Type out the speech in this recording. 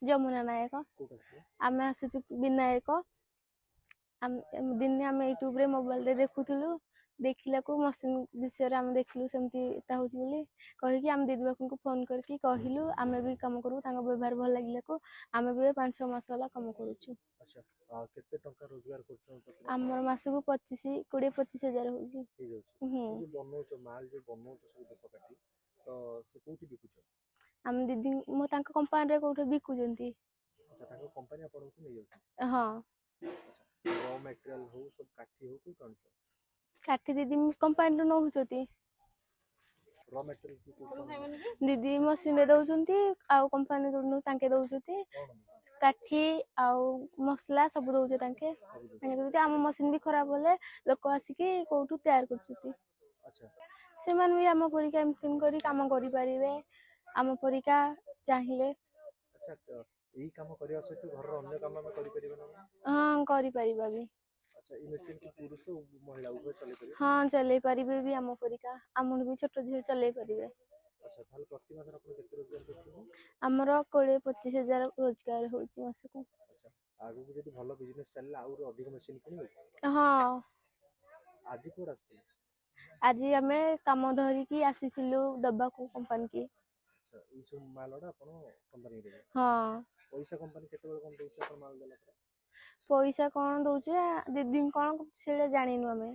ଯମୁନା ନାୟକ। ଆମେ ଆସୁଛୁ ବିନାୟକ। ଦିନେ ଆମେ ୟୁଟ୍ୟୁବରେ ମୋବାଇଲରେ ଦେଖୁଥିଲୁ, ଦେଖିଲାକୁ ମସିନ୍ ବିଷୟରେ ଆମେ ଦେଖିଲୁ ସେମିତି ଏଟା ହଉଛି ବୋଲି କହିକି ଆମେ ଦିଦି ବାବୁଙ୍କୁ ଫୋନ କରିକି କହିଲୁ ଆମେ ବି କାମ କରୁ। ତାଙ୍କ ବ୍ୟବହାର ଭଲ ଲାଗିଲାକୁ ଆମେ ବି 5-6 ମାସ ହେଲା କାମ କରୁଛୁ। କେତେ ଟଙ୍କା ରୋଜଗାର କରୁଛନ୍ତି? ଆମର ମାସକୁ 20-25 ହଜାର ହଉଛି। ଆମେ ଦିଦି ମୁଁ ତାଙ୍କ କମ୍ପାନୀରେ କୋଉଠି ବିକୁଛନ୍ତି। ହଁ କାଠି ଦିଦି କମ୍ପାନୀରୁ ନଉଛନ୍ତି। ଦିଦି ମସିନରେ ଦଉଛନ୍ତି ଆଉ କମ୍ପାନୀରୁ ତାଙ୍କେ ଦଉଛନ୍ତି କାଠି ଆଉ ମସଲା ସବୁ ଦଉଛେ ତାଙ୍କେ ଦଉଛନ୍ତି। ଆମ ମସିନ ବି ଖରାପ ହେଲେ ଲୋକ ଆସିକି କୋଉଠୁ ତିଆରି କରୁଛନ୍ତି। ସେମାନେ ବି ଆମ ପରିକା ଏମିତି କରି କାମ କରିପାରିବେ ଆମ ପରିକା ଚାହିଁଲେ। ହଁ କରିପାରିବା ବି। ହଁ ଚଲେଇ ପାରିବେ ବି ଆମ ପରିକା। ଆମଠୁ ବି ଛୋଟ ଝିଅ ଚଲେଇ ପାରିବେ। ଆମର 20-25 ହଜାର ରୋଜଗାର ହଉଛି ମାସକୁ। ହଁ ଆଜି ଆମେ କାମ ଧରିକି ଆସିଥିଲୁ ଦବାକୁ କମ୍ପାନୀ କି। ହଁ ପଇସା କଣ ଦଉଛେ ଦିଦି କଣ ସେଇଟା ଜାଣିନୁ ଆମେ।